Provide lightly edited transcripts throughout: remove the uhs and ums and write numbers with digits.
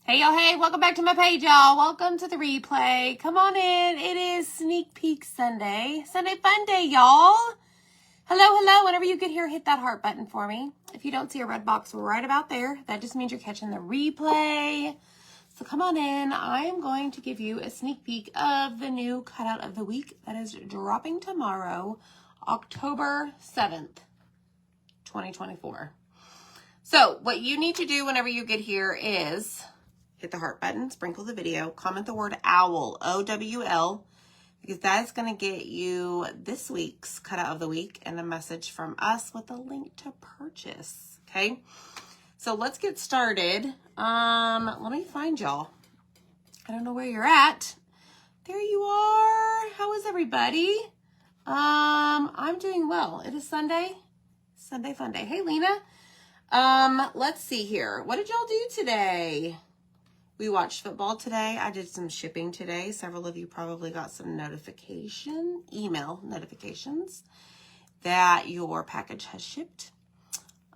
Hey, y'all, hey, welcome back to my page, y'all. Welcome to the replay. Come on in. It is Sneak Peek Sunday. Sunday fun day, y'all. Hello. Whenever you get here, hit that heart button for me. If you don't see a red box right about there, that just means you're catching the replay. So come on in. I am going to give you a sneak peek of the new cutout of the week that is dropping tomorrow, October 7th, 2024. So what you need to do whenever you get here is hit the heart button, sprinkle the video, comment the word OWL, O-W-L, because that is going to get you this week's cutout of the week and a message from us with a link to purchase. Okay, so let's get started. Let me find y'all. I don't know where you're at. There you are. How is everybody? I'm doing well. It is Sunday. Sunday fun day. Hey, Lena. Let's see here. What did y'all do today? We watched football today. I did some shipping today. Several of you probably got some email notifications that your package has shipped.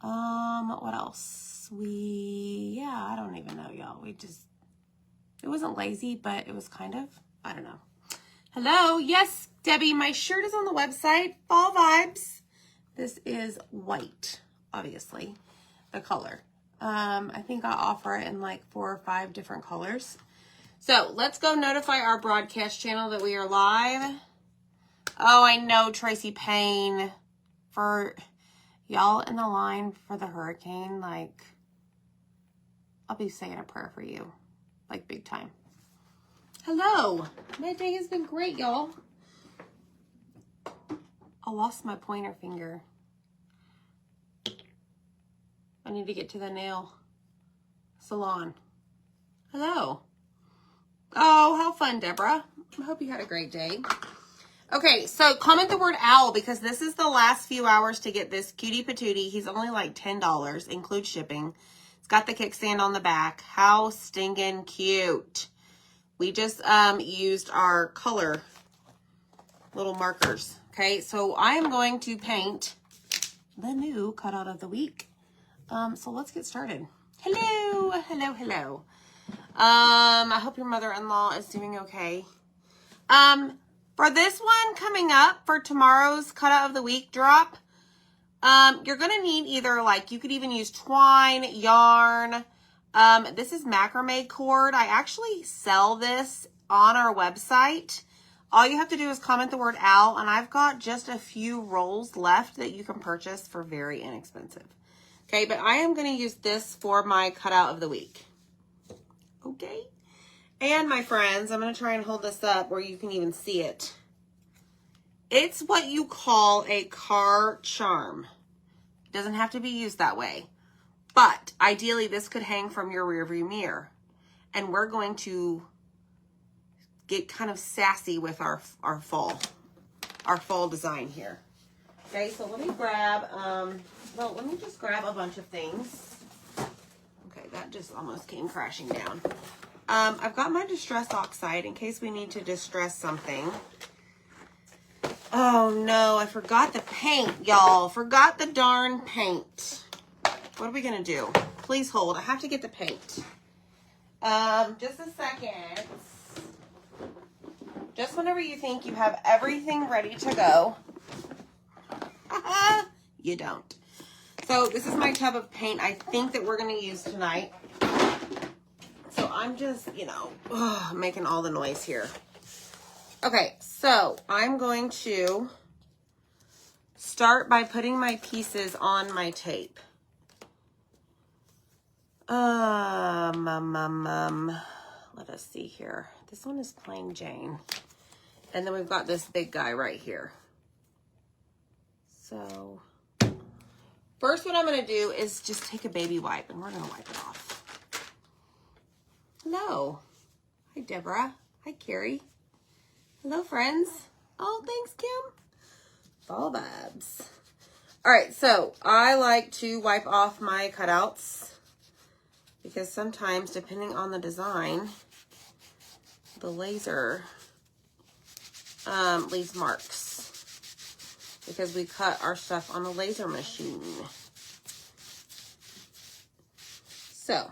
What else? I don't even know, y'all. It wasn't lazy, but it was kind of, I don't know. Hello. Yes, Debbie, my shirt is on the website. Fall vibes. This is white, obviously, the color. I think I offer it in like 4 or 5 different colors. So let's go notify our broadcast channel that we are live. Oh, I know, Tracy Payne. For y'all in the line for the hurricane, like, I'll be saying a prayer for you. Like, big time. Hello. My day has been great, y'all. I lost my pointer finger. I need to get to the nail salon. Hello. Oh, how fun, Deborah. I hope you had a great day. Okay, so comment the word OWL because this is the last few hours to get this cutie patootie. He's only like $10, includes shipping. It's got the kickstand on the back. How stinking cute. We just used our color little markers. Okay, so I am going to paint the new cutout of the week. So let's get started. Hello. I hope your mother-in-law is doing okay. For this one coming up for tomorrow's cutout of the week drop, you're going to need either, like, you could even use twine, yarn. This is macrame cord. I actually sell this on our website. All you have to do is comment the word OWL, and I've got just a few rolls left that you can purchase for very inexpensive. Okay, but I am going to use this for my cutout of the week. Okay. And my friends, I'm going to try and hold this up where you can even see it. It's what you call a car charm. It doesn't have to be used that way. But ideally, this could hang from your rearview mirror. And we're going to get kind of sassy with our fall design here. Okay, so let me grab, let me just grab a bunch of things. Okay, that just almost came crashing down. I've got my distress oxide in case we need to distress something. Oh no, I forgot the paint, y'all. Forgot the darn paint. What are we gonna do? Please hold, I have to get the paint. Just a second. Just whenever you think you have everything ready to go, you don't. So this is my tub of paint I think that we're going to use tonight. So I'm just, making all the noise here. Okay, so I'm going to start by putting my pieces on my tape. Let us see here. This one is plain Jane. And then we've got this big guy right here. So first what I'm going to do is just take a baby wipe and we're going to wipe it off. Hello. Hi, Deborah. Hi, Carrie. Hello, friends. Oh, thanks, Kim. Fall vibes. All right, so I like to wipe off my cutouts because sometimes, depending on the design, the laser leaves marks because we cut our stuff on a laser machine. So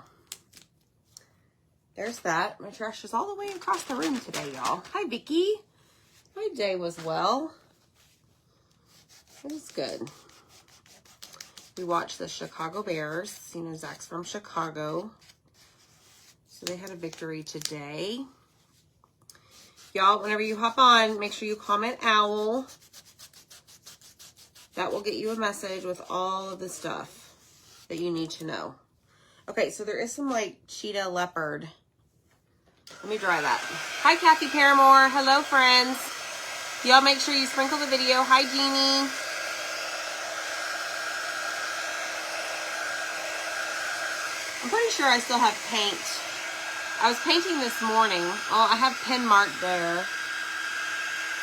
there's that. My trash is all the way across the room today, y'all. Hi, Vicky. My day was well. It was good. We watched the Chicago Bears. You know, Zach's from Chicago. So they had a victory today. Y'all, whenever you hop on, make sure you comment OWL. That will get you a message with all of the stuff that you need to know. Okay, so there is some like cheetah leopard. Let me dry that. Hi, Kathy Paramore. Hello, friends. Y'all make sure you sprinkle the video. Hi, Jeannie. I'm pretty sure I still have paint. I was painting this morning. Oh, I have pin mark there.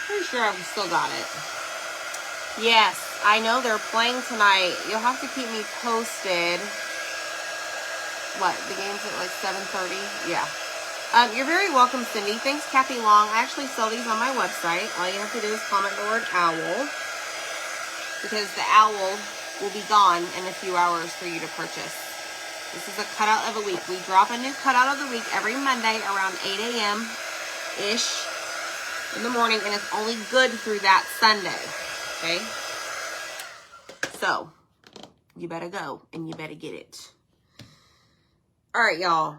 Pretty sure I've still got it. Yes, I know they're playing tonight. You'll have to keep me posted. What, the game's at like 7:30? Yeah. You're very welcome, Cindy. Thanks, Kathy Long. I actually sell these on my website. All you have to do is comment the word OWL, because the owl will be gone in a few hours for you to purchase. This is a cutout of the week. We drop a new cutout of the week every Monday around 8 a.m.-ish in the morning, and it's only good through that Sunday, okay? So, you better go, and you better get it. All right, y'all.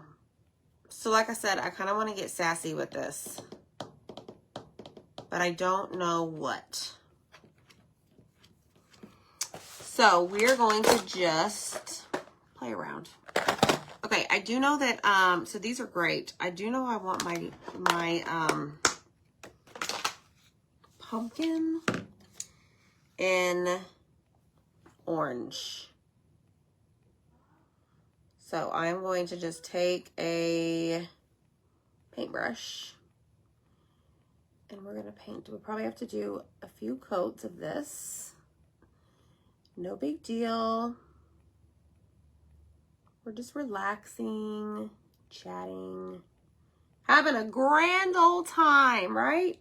So, like I said, I kind of want to get sassy with this, but I don't know what. So, we're going to just play around. Okay, I do know that, so these are great. I do know I want my pumpkin in orange. So I'm going to just take a paintbrush and we're going to paint. We'll probably have to do a few coats of this. No big deal. We're just relaxing, chatting, having a grand old time, right?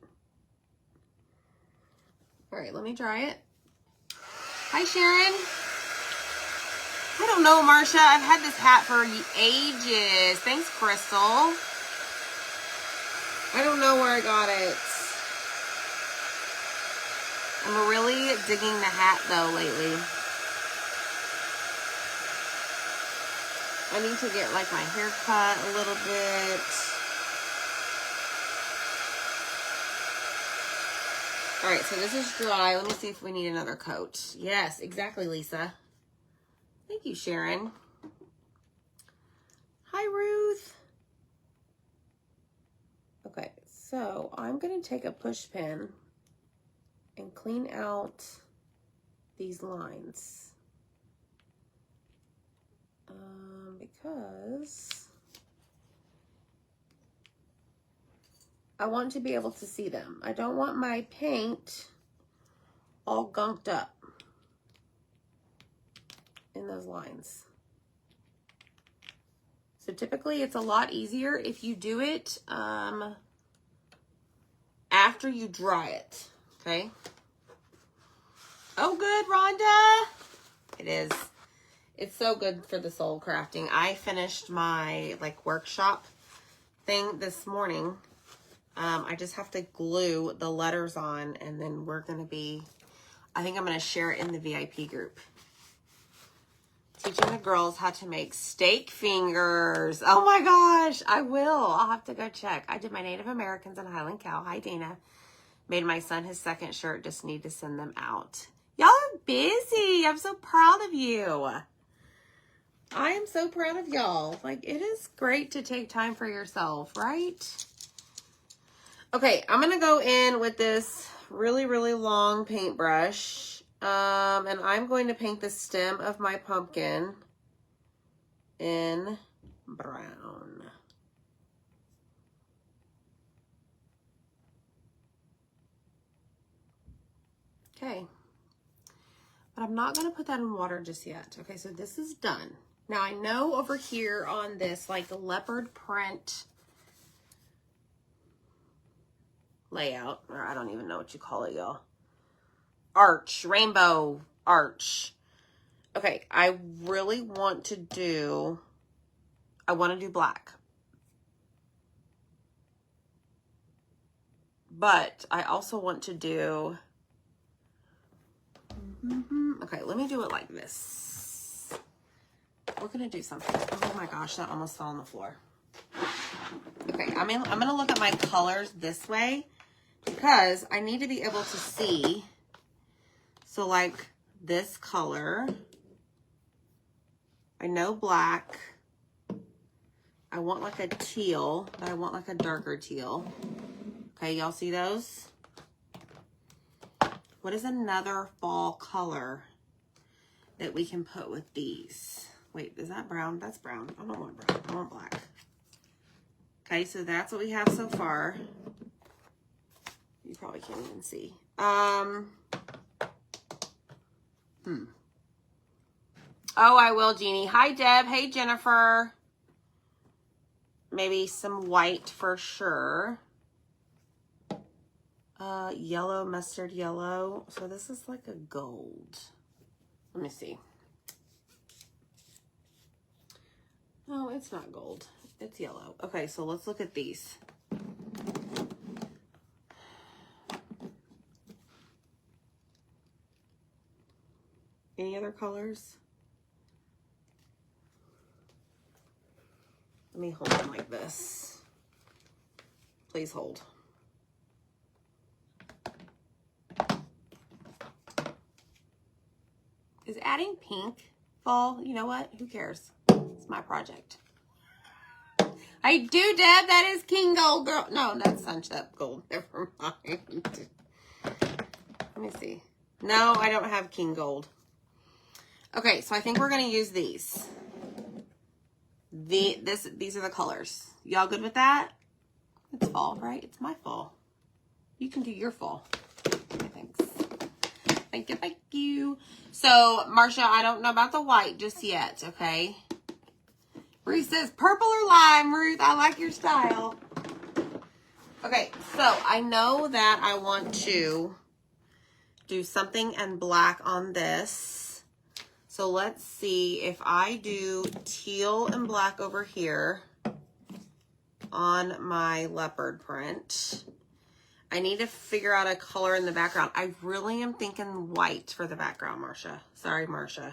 All right, let me dry it. Hi, Sharon. I don't know, Marcia. I've had this hat for ages. Thanks, Crystal. I don't know where I got it. I'm really digging the hat, though, lately. I need to get, like, my hair cut a little bit. All right, so this is dry. Let me see if we need another coat. Yes, exactly, Lisa. Thank you, Sharon. Hi, Ruth. Okay, so I'm going to take a push pin and clean out these lines. Because I want to be able to see them. I don't want my paint all gunked up in those lines. So typically it's a lot easier if you do it after you dry it, okay? Oh, good, Rhonda. It is. It's so good for the soul crafting. I finished my like workshop thing this morning. I just have to glue the letters on, and then we're going to be, I think I'm going to share it in the VIP group. Teaching the girls how to make steak fingers. Oh my gosh, I will. I'll have to go check. I did my Native Americans and Highland Cow. Hi, Dana. Made my son his second shirt. Just need to send them out. Y'all are busy. I'm so proud of you. I am so proud of y'all. Like, it is great to take time for yourself, right? Okay, I'm going to go in with this really, really long paintbrush. And I'm going to paint the stem of my pumpkin in brown. Okay. But I'm not going to put that in water just yet. Okay, so this is done. Now, I know over here on this, like, leopard print layout, or I don't even know what you call it, y'all. Arch, rainbow arch. Okay, I really want to do, I want to do black. But I also want to do, okay, let me do it like this. We're going to do something. Oh my gosh, that almost fell on the floor. Okay, I'm going to look at my colors this way because I need to be able to see. So like this color, I know black. I want like a teal, but I want like a darker teal. Okay, y'all see those? What is another fall color that we can put with these? Wait, is that brown? That's brown. I don't want brown. I want black. Okay, so that's what we have so far. You probably can't even see. Oh, I will, Jeannie. Hi, Deb. Hey, Jennifer. Maybe some white for sure. Yellow, mustard yellow. So this is like a gold. Let me see. No, it's not gold. It's yellow. Okay, so let's look at these. Any other colors? Let me hold them like this. Please hold. Is adding pink fall? You know what? Who cares? It's my project. I do, Deb. That is King Gold, girl. No, that's Sunset Gold. Never mind. Let me see. No, I don't have King Gold. Okay, so I think we're going to use these. These are the colors. Y'all good with that? It's fall, right? It's my fall. You can do your fall. Okay, thanks. Thank you, thank you. So, Marsha, I don't know about the white just yet, okay? Ruth says, purple or lime, Ruth. I like your style. Okay, so I know that I want to do something in black on this. So let's see if I do teal and black over here on my leopard print. I need to figure out a color in the background. I really am thinking white for the background, Marsha. Sorry, Marsha.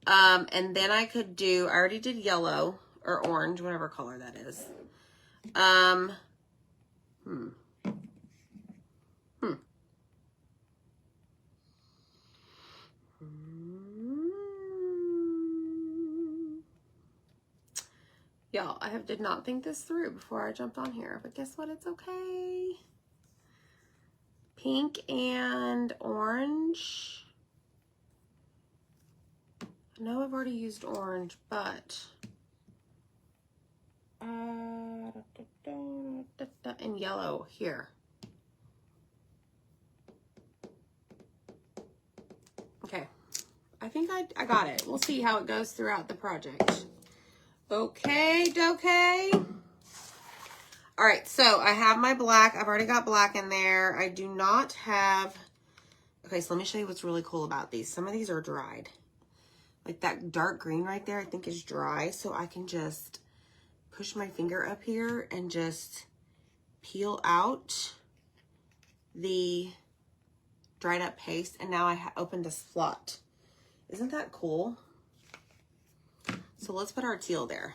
And then I could do, I already did yellow or orange, whatever color that is. Y'all, I did not think this through before I jumped on here, but guess what? It's okay. Pink and orange. I know I've already used orange, but and yellow here. Okay, I think I got it. We'll see how it goes throughout the project. Okay, dokay. All right, so I have my black. I've already got black in there. I do not have, okay, so let me show you what's really cool about these. Some of these are dried. Like that dark green right there, I think is dry. So I can just push my finger up here and just peel out the dried up paste. And now I opened a slot. Isn't that cool? So let's put our teal there.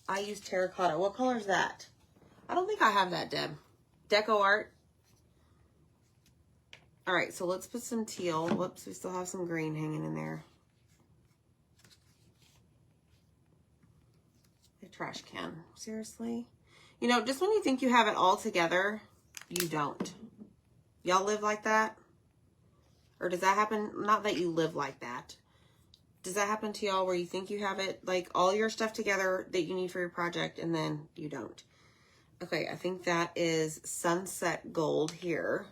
I use terracotta. What color is that? I don't think I have that, Deb. Deco Art. All right, so let's put some teal. Whoops, we still have some green hanging in there. A trash can. Seriously? You know, just when you think you have it all together, you don't. Y'all live like that? Or does that happen? Not that you live like that. Does that happen to y'all where you think you have it, like all your stuff together that you need for your project and then you don't? Okay, I think that is Sunset Gold here.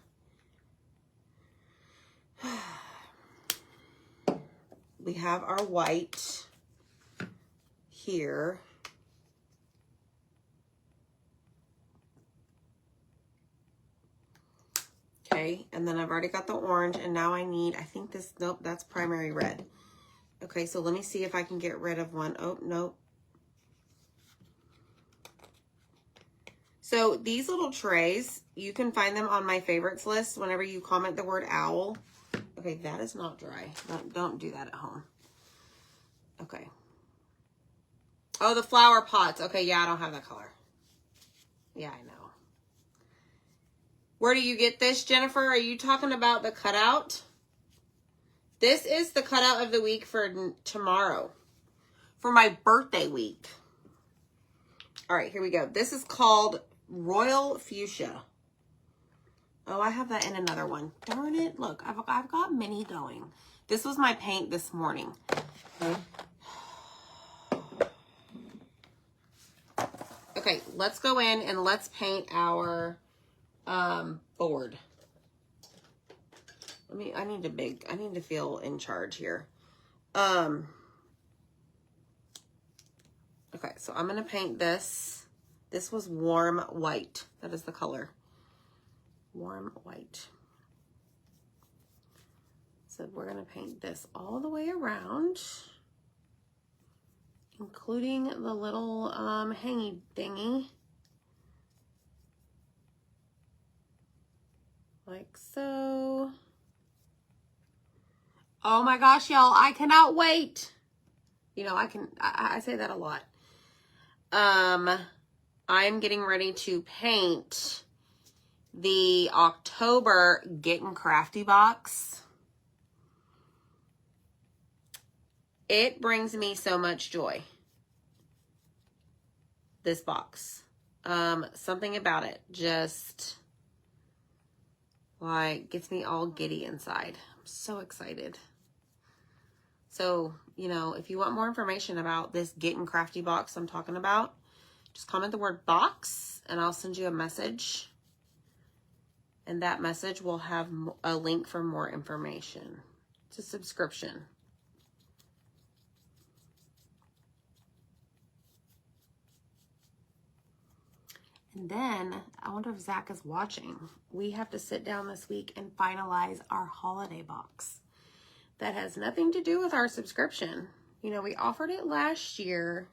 We have our white here. Okay, and then I've already got the orange, and now I need, I think this, nope, that's primary red. Okay, so let me see if I can get rid of one. Oh, nope. So these little trays, you can find them on my favorites list whenever you comment the word owl. Okay, that is not dry. Don't do that at home. Okay. Oh, the flower pots. Okay, yeah, I don't have that color. Yeah, I know. Where do you get this, Jennifer? Are you talking about the cutout? This is the cutout of the week for tomorrow. For my birthday week. All right, here we go. This is called Royal Fuchsia. Oh, I have that in another one. Darn it. Look, I've got many going. This was my paint this morning. Okay, let's go in and let's paint our board. I need to feel in charge here. Okay, so I'm going to paint this. This was warm white. That is the color. Warm white. So we're going to paint this all the way around, including the little hangy thingy. Like so. Oh my gosh, y'all, I cannot wait. You know, I say that a lot. I'm getting ready to paint the October Getting Crafty box. It brings me so much joy. This box. Something about it just like gets me all giddy inside. I'm so excited. So, you know, if you want more information about this Getting Crafty box I'm talking about, just comment the word box and I'll send you a message. And that message will have a link for more information. It's a subscription. And then, I wonder if Zach is watching. We have to sit down this week and finalize our holiday box. That has nothing to do with our subscription. You know, we offered it last year,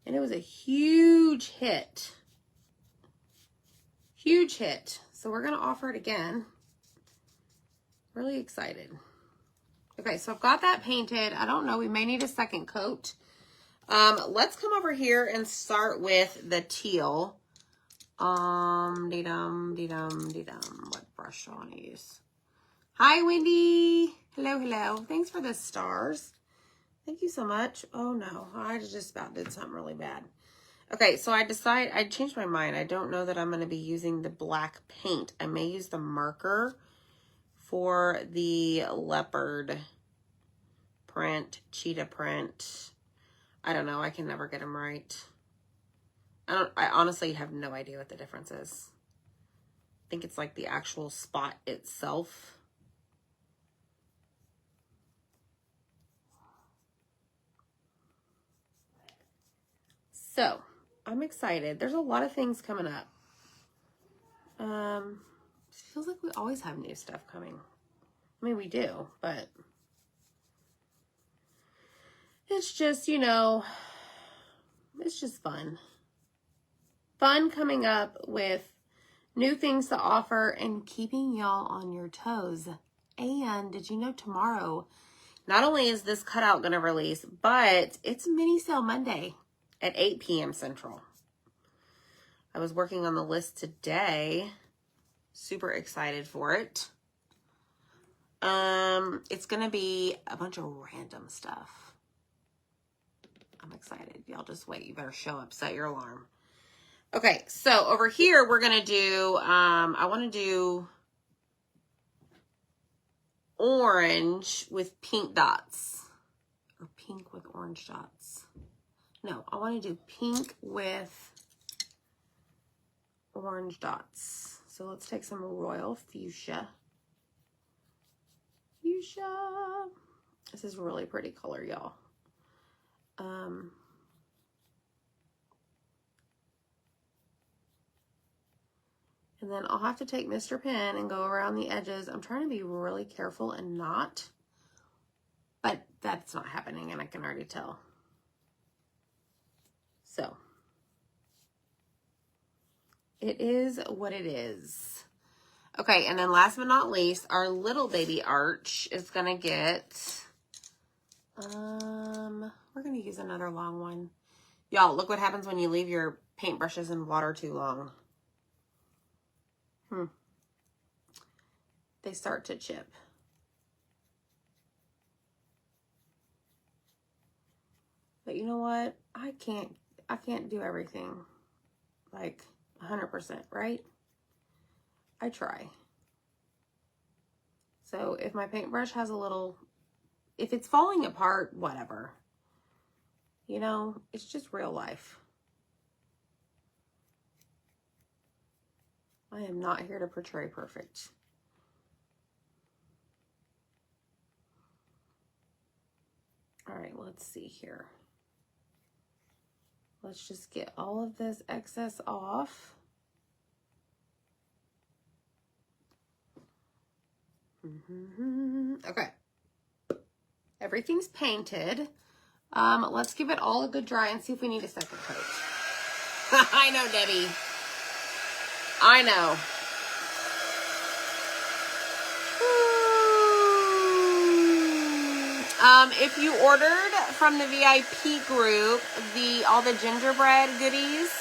and it was a huge hit. Huge hit. So we're going to offer it again. Really excited. Okay, so I've got that painted. I don't know, we may need a second coat. Let's come over here and start with the teal. What brush do I want to use? Hi, Wendy. Hello, hello. Thanks for the stars. Thank you so much. Oh no, I just about did something really bad. Okay, so I changed my mind. I don't know that I'm going to be using the black paint. I may use the marker for the leopard print, cheetah print. I don't know. I can never get them right. I honestly have no idea what the difference is. I think it's like the actual spot itself. So, I'm excited. There's a lot of things coming up. It feels like we always have new stuff coming. I mean, we do, but it's just, you know, it's just fun. Fun coming up with new things to offer and keeping y'all on your toes. And did you know tomorrow, not only is this cutout going to release, but it's Mini Sale Monday at 8 p.m. Central. I was working on the list today. Super excited for it. It's going to be a bunch of random stuff. I'm excited. Y'all just wait. You better show up. Set your alarm. Okay, so over here, we're going to do, I want to do orange with pink dots. Or pink with orange dots. No, I want to do pink with orange dots. So let's take some Royal Fuchsia. Fuchsia. This is a really pretty color, y'all. And then I'll have to take Mr. Pen and go around the edges. I'm trying to be really careful and not, but that's not happening and I can already tell. So, It is what it is. Okay, and then last but not least, our little baby arch is going to get, we're going to use another long one. Y'all, look what happens when you leave your paintbrushes in water too long. They start to chip. But you know what? I can't do everything like 100%, right? I try. So if my paintbrush has a little, if it's falling apart, whatever. You know, it's just real life. I am not here to portray perfect. All right, let's see here. Let's just get all of this excess off. Okay. Everything's painted. Let's give it all a good dry and see if we need a second coat. I know, Debbie. I know. If you ordered from the VIP group, all the gingerbread goodies,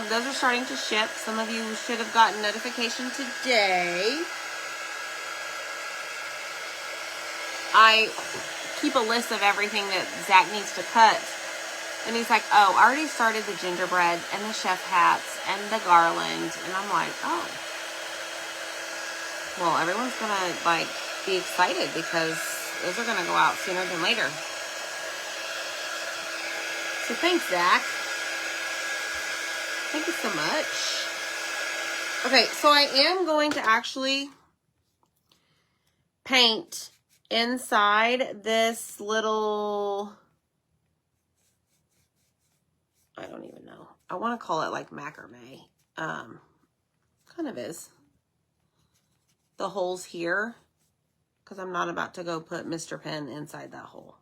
those are starting to ship. Some of you should have gotten notification today. I keep a list of everything that Zach needs to cut. And he's like, oh, I already started the gingerbread and the chef hats and the garland. And I'm like, oh. Well, everyone's going to, like, be excited because those are going to go out sooner than later. So thanks, Zach. Thank you so much. Okay, so I am going to actually paint inside this little, I don't even know. I want to call it like macrame. Kind of is. The holes here, because I'm not about to go put Mr. Pen inside that hole.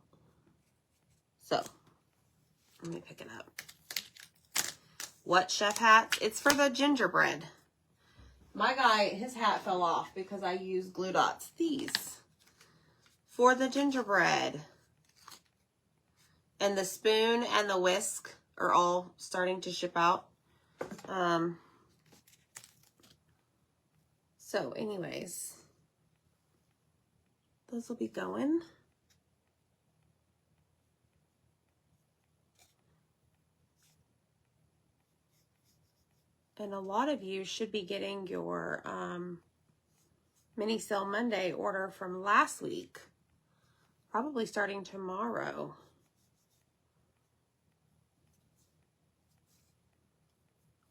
So, let me pick it up. What chef hat? It's for the gingerbread. My guy, his hat fell off because I used glue dots. These. For the gingerbread. And the spoon and the whisk are all starting to ship out. So anyways, those will be going. And a lot of you should be getting your mini sale Monday order from last week. Probably starting tomorrow.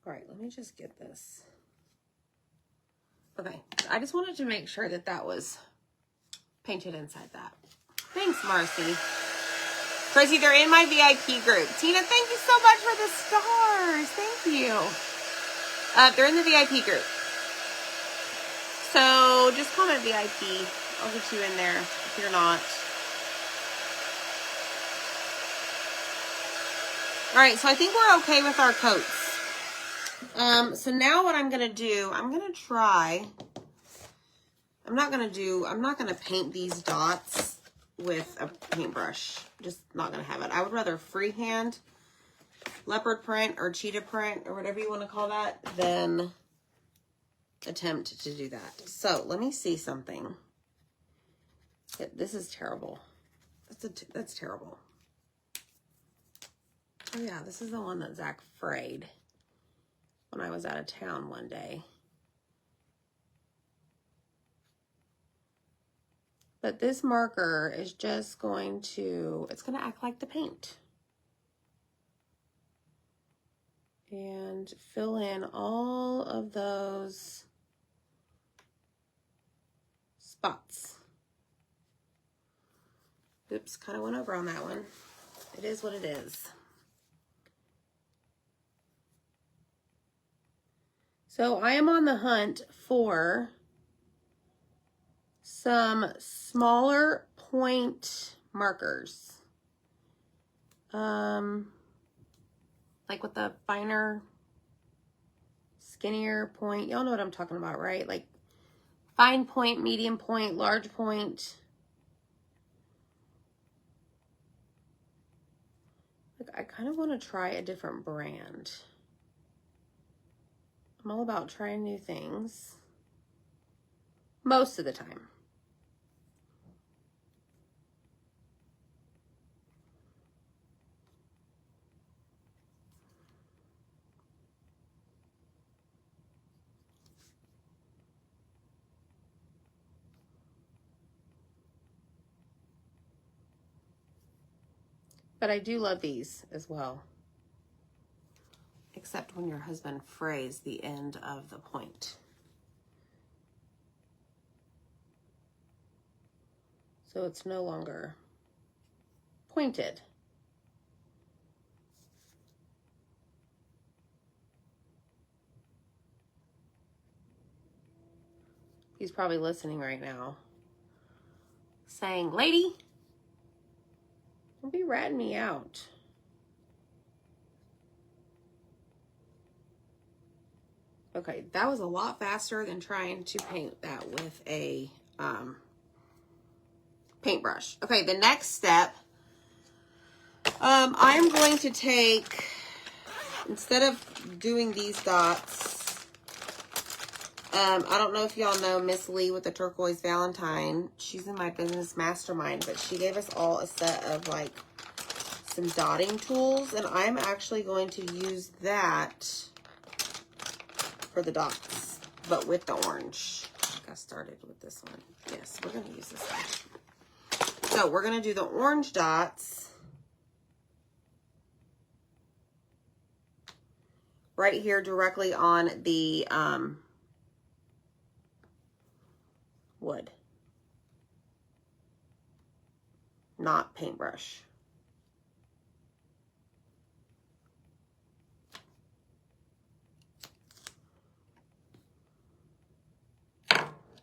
All right, let me just get this. Okay, I just wanted to make sure that that was painted inside that. Thanks, Marcy. Tracy, they're in my VIP group. Tina, thank you so much for the stars. Thank you. They're in the VIP group. So just comment VIP. I'll get you in there if you're not. All right, so I think we're okay with our coats. So now what I'm going to do, I'm going to try, I'm not going to paint these dots with a paintbrush. Just not going to have it. I would rather freehand leopard print or cheetah print or whatever you want to call that than attempt to do that. So let me see something. This is terrible. That's terrible. Oh yeah, this is the one that Zach frayed when I was out of town one day. But this marker is just going to, it's going to act like the paint. And fill in all of those spots. Oops, kind of went over on that one. It is what it is. So I am on the hunt for some smaller point markers. Like with the finer skinnier point. Y'all know what I'm talking about, right? Like fine point, medium point, large point. Like I kind of want to try a different brand. I'm all about trying new things. Most of the time. But I do love these as well. Except when your husband frays the end of the point. So it's no longer pointed. He's probably listening right now. Saying, lady, don't be ratting me out. Okay, that was a lot faster than trying to paint that with a paintbrush. Okay, the next step, I'm going to take, instead of doing these dots, I don't know if y'all know Miss Lee with the Turquoise Valentine. She's in my business mastermind, but she gave us all a set of like some dotting tools, and I'm actually going to use that for the dots, but with the orange. I think I started with this one. Yes, we're going to use this one. So we're going to do the orange dots right here directly on the wood, not paintbrush.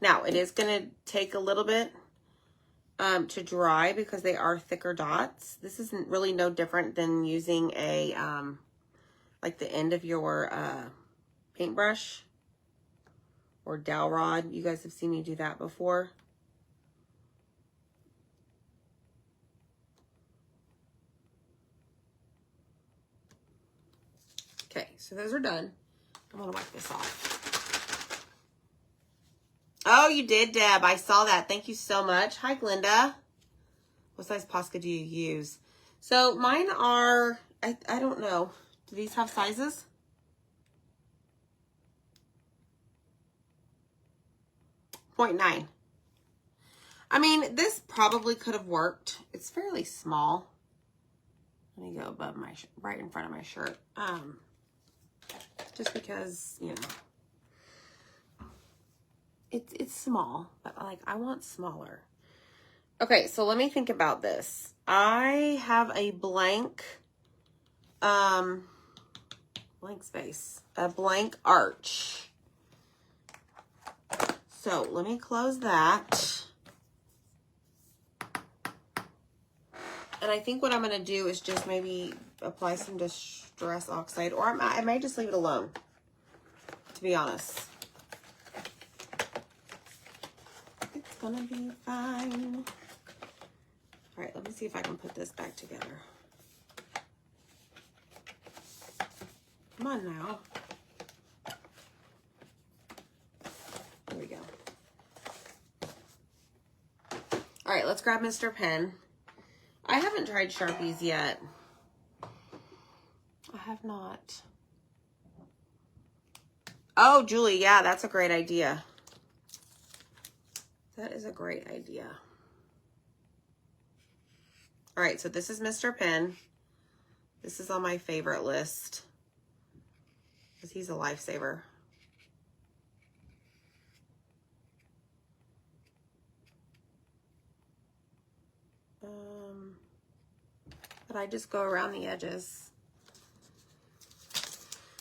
Now, it is going to take a little bit to dry because they are thicker dots. This isn't really no different than using a, like the end of your paintbrush or dowel rod. You guys have seen me do that before. Okay, so those are done. I'm going to wipe this off. Oh, you did, Deb. I saw that. Thank you so much. Hi, Glenda. What size Posca do you use? So mine are, I don't know. Do these have sizes? .9. I mean, this probably could have worked. It's fairly small. Let me go above my, right in front of my shirt. Just because, you know. It's small, but like I want smaller. Okay, so let me think about this. I have a blank space, a blank arch. So let me close that. And I think what I'm going to do is just maybe apply some Distress Oxide, or I may just leave it alone, to be honest. It's gonna be fine. All right, let me see if I can put this back together. Come on now. There we go. All right, let's grab Mr. Pen. I haven't tried Sharpies yet. I have not. Oh, Julie, yeah, that's a great idea. That is a great idea. All right, so this is Mr. Pen. This is on my favorite list because he's a lifesaver. But I just go around the edges.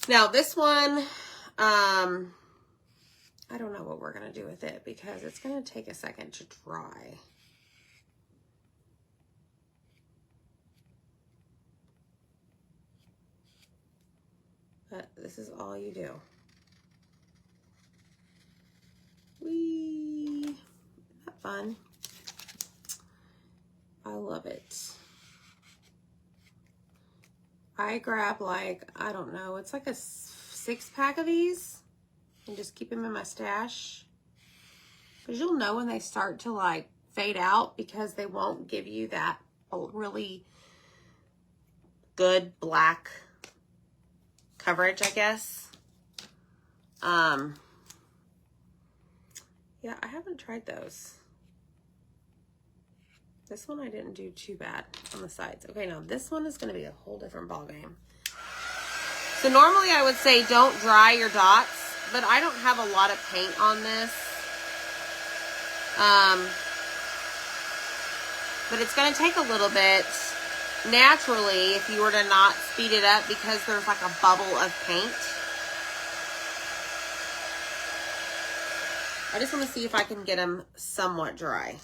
Now this one, I don't know what we're gonna do with it because it's gonna take a second to dry. But this is all you do. I grab like, I don't know, it's like a 6-pack of these and just keep them in my stash. Because you'll know when they start to like fade out because they won't give you that really good black coverage, I guess. Yeah, I haven't tried those. This one I didn't do too bad on the sides. Okay, now this one is going to be a whole different ballgame. So normally I would say don't dry your dots, but I don't have a lot of paint on this. But it's going to take a little bit naturally if you were to not speed it up because there's like a bubble of paint. I just want to see if I can get them somewhat dry.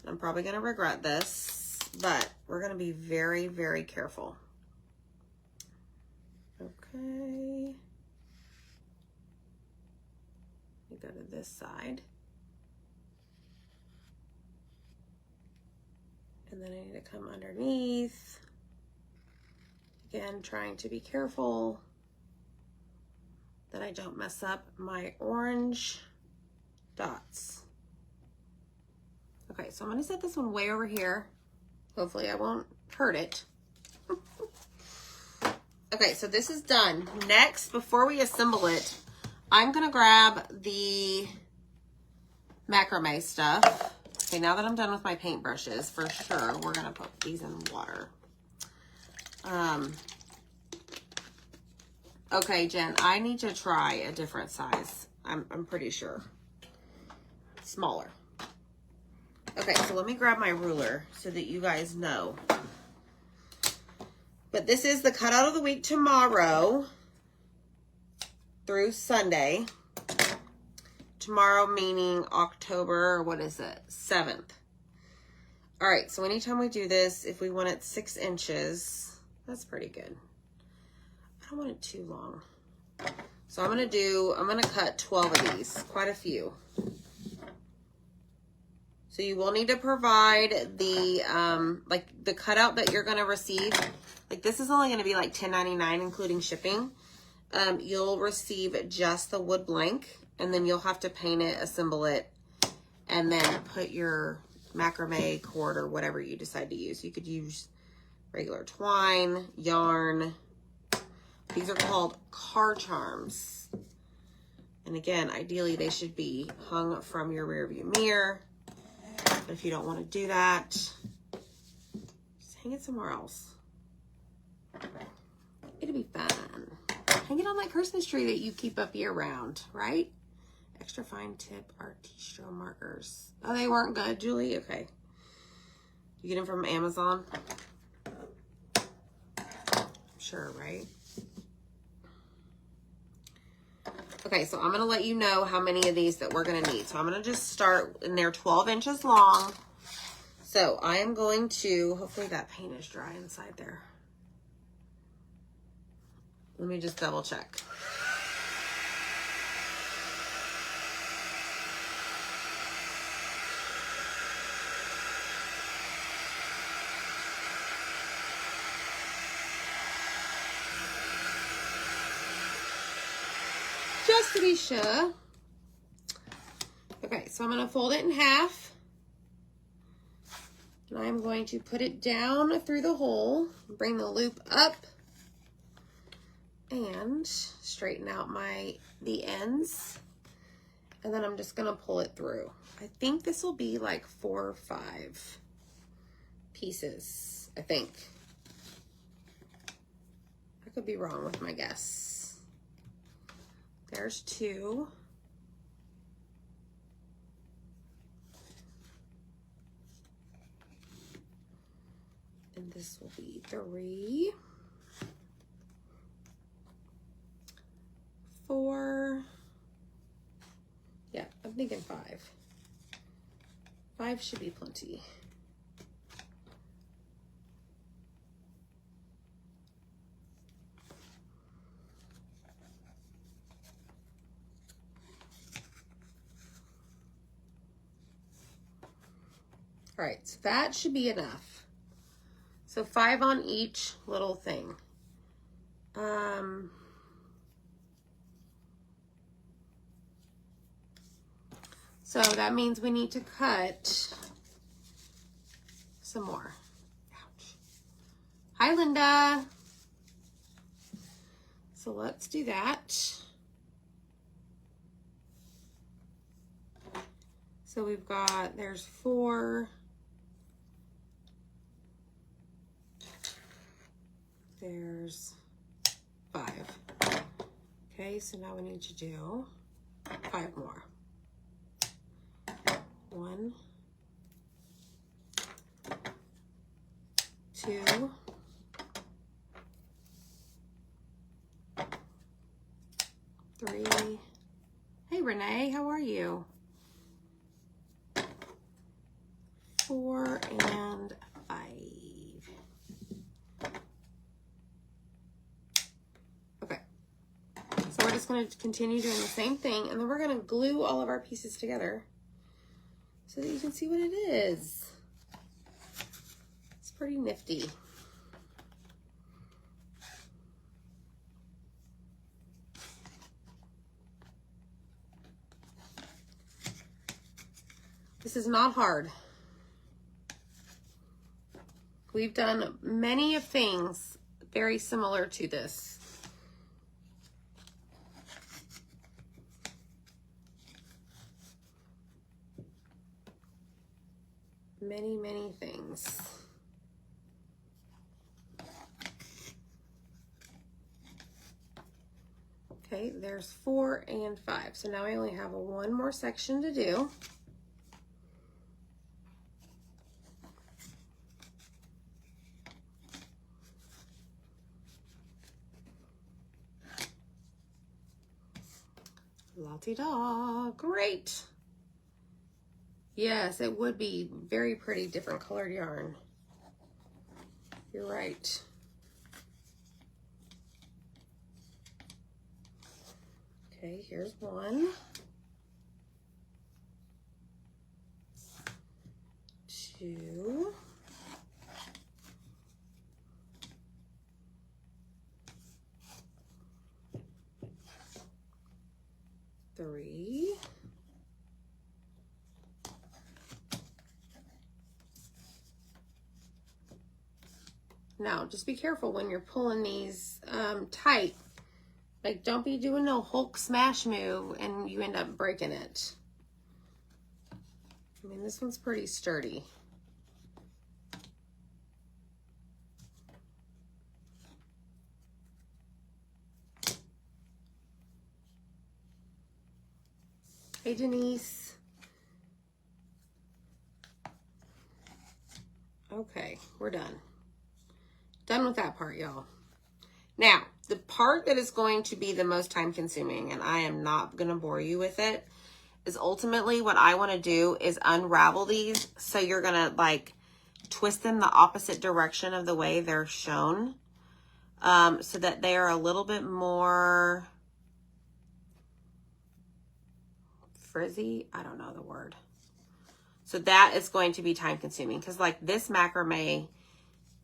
I'm probably going to regret this, but we're going to be very, very careful. Okay. We go to this side. And then I need to come underneath. Again, trying to be careful that I don't mess up my orange dots. Okay, so I'm going to set this one way over here. Hopefully I won't hurt it. Okay, so this is done. Next, before we assemble it, I'm going to grab the macrame stuff. Okay, now that I'm done with my paintbrushes, for sure, we're going to put these in water. Okay, Jen, I need to try a different size. I'm pretty sure. Smaller. Okay, so let me grab my ruler so that you guys know. But this is the cutout of the week tomorrow through Sunday. Tomorrow meaning October, what is it, 7th. All right, so anytime we do this, if we want it 6 inches, that's pretty good. I don't want it too long. So I'm gonna cut 12 of these, quite a few. So you will need to provide the, like the cutout that you're gonna receive. Like this is only gonna be like $10.99 including shipping. You'll receive just the wood blank and then you'll have to paint it, assemble it, and then put your macrame cord or whatever you decide to use. You could use regular twine, yarn. These are called car charms. And again, ideally they should be hung from your rear view mirror. But if you don't want to do that, just hang it somewhere else. It'll be fun. Hang it on that Christmas tree that you keep up year round, right? Extra fine tip Artistro markers. Oh, they weren't good, Julie? Okay. You get them from Amazon? Sure, right? Okay, so I'm going to let you know how many of these that we're going to need. So I'm going to just start, and they're 12 inches long. So I am going to, hopefully that paint is dry inside there. Let me just double check. Just to be sure. Okay, so I'm going to fold it in half. And I'm going to put it down through the hole, bring the loop up, and straighten out the ends. And then I'm just going to pull it through. I think this will be like 4 or 5 pieces, I think. I could be wrong with my guess. There's 2. And this will be 3. 4. Yeah, I'm thinking 5. 5 should be plenty. All right, so that should be enough. So 5 on each little thing. So that means we need to cut some more. Ouch. Hi, Linda. So let's do that. So we've got, there's 4. There's 5. Okay, so now we need to do 5 more. 1, 2, 3. Hey, Renee, how are you? 4 and 5. Okay, so we're just going to continue doing the same thing, and then we're going to glue all of our pieces together so that you can see what it is. It's pretty nifty. This is not hard. We've done many of things very similar to this. Many, many things. Okay, there's 4 and 5. So now I only have one more section to do. La-ti-da, great. Yes, it would be very pretty different colored yarn. You're right. Okay, here's 1. 2. 3. Now, just be careful when you're pulling these tight. Like, don't be doing no Hulk smash move and you end up breaking it. I mean, this one's pretty sturdy. Hey, Denise. Okay, we're done. Done with that part, y'all. Now, the part that is going to be the most time consuming, and I am not going to bore you with it, is ultimately what I want to do is unravel these. So you're going to like twist them the opposite direction of the way they're shown, so that they are a little bit more frizzy. I don't know the word. So that is going to be time consuming because like this macrame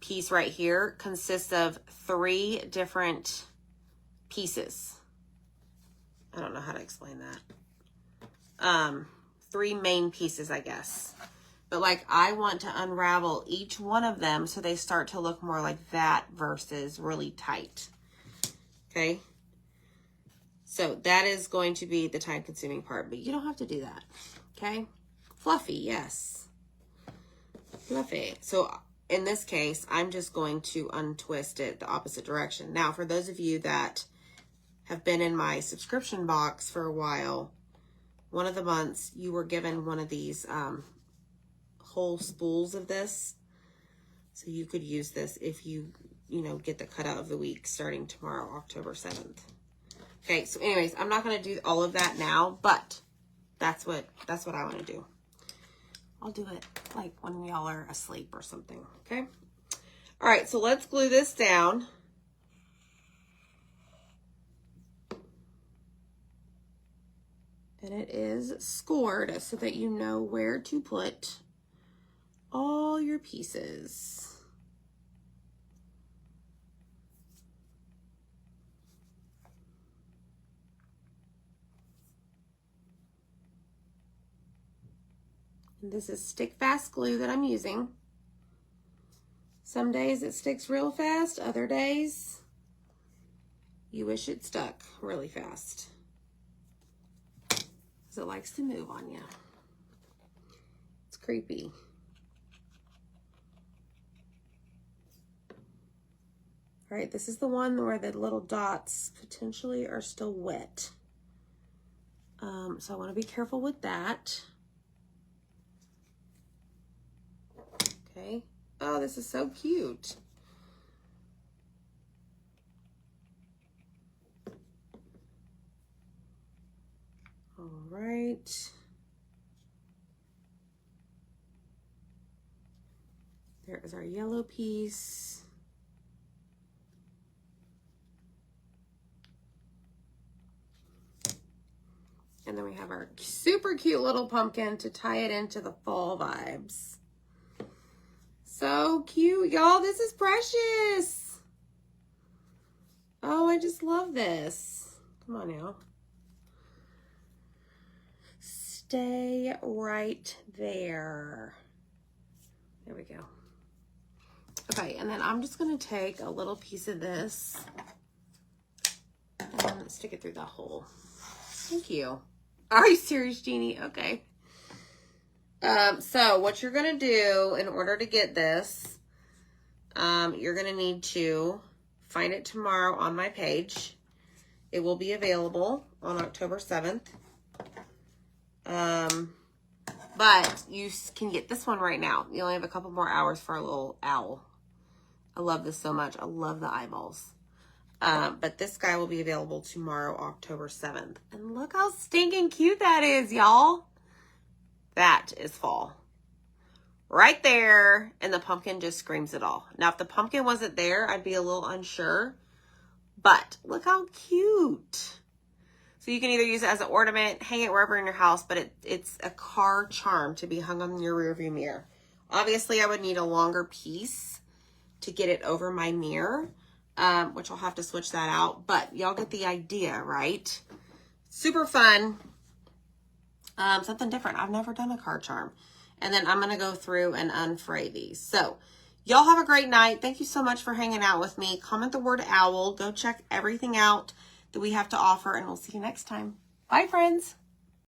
piece right here consists of 3 different pieces. I don't know how to explain that. 3 main pieces, I guess. But like I want to unravel each one of them so they start to look more like that versus really tight. Okay. So that is going to be the time consuming part, but you don't have to do that. Okay. Fluffy, yes. Fluffy. So in this case, I'm just going to untwist it the opposite direction. Now, for those of you that have been in my subscription box for a while, one of the months you were given one of these whole spools of this. So you could use this if you get the cutout of the week starting tomorrow, October 7th. Okay, so anyways, I'm not going to do all of that now, but that's what I want to do. I'll do it like when y'all are asleep or something, okay? All right, so let's glue this down. And it is scored so that you know where to put all your pieces. And this is stick fast glue that I'm using. Some days it sticks real fast, other days you wish it stuck really fast, because it likes to move on you. It's creepy. All right, this is the one where the little dots potentially are still wet. So I want to be careful with that. Okay. Oh, this is so cute. All right. There is our yellow piece. And then we have our super cute little pumpkin to tie it into the fall vibes. So cute, y'all. This is precious. Oh, I just love this. Come on now. Stay right there. There we go. Okay, and then I'm just going to take a little piece of this and stick it through that hole. Thank you. Are you serious, Jeannie? Okay. So what you're going to do in order to get this, you're going to need to find it tomorrow on my page. It will be available on October 7th. But you can get this one right now. You only have a couple more hours for a little owl. I love this so much. I love the eyeballs. But this guy will be available tomorrow, October 7th. And look how stinking cute that is, y'all. That is fall. Right there. And the pumpkin just screams it all. Now, if the pumpkin wasn't there, I'd be a little unsure. But look how cute. So you can either use it as an ornament, hang it wherever in your house, but it's a car charm to be hung on your rearview mirror. Obviously, I would need a longer piece to get it over my mirror, which I'll have to switch that out. But y'all get the idea, right? Super fun. Something different. I've never done a car charm. And then I'm going to go through and unfray these. So y'all have a great night. Thank you so much for hanging out with me. Comment the word owl. Go check everything out that we have to offer, and we'll see you next time. Bye, friends.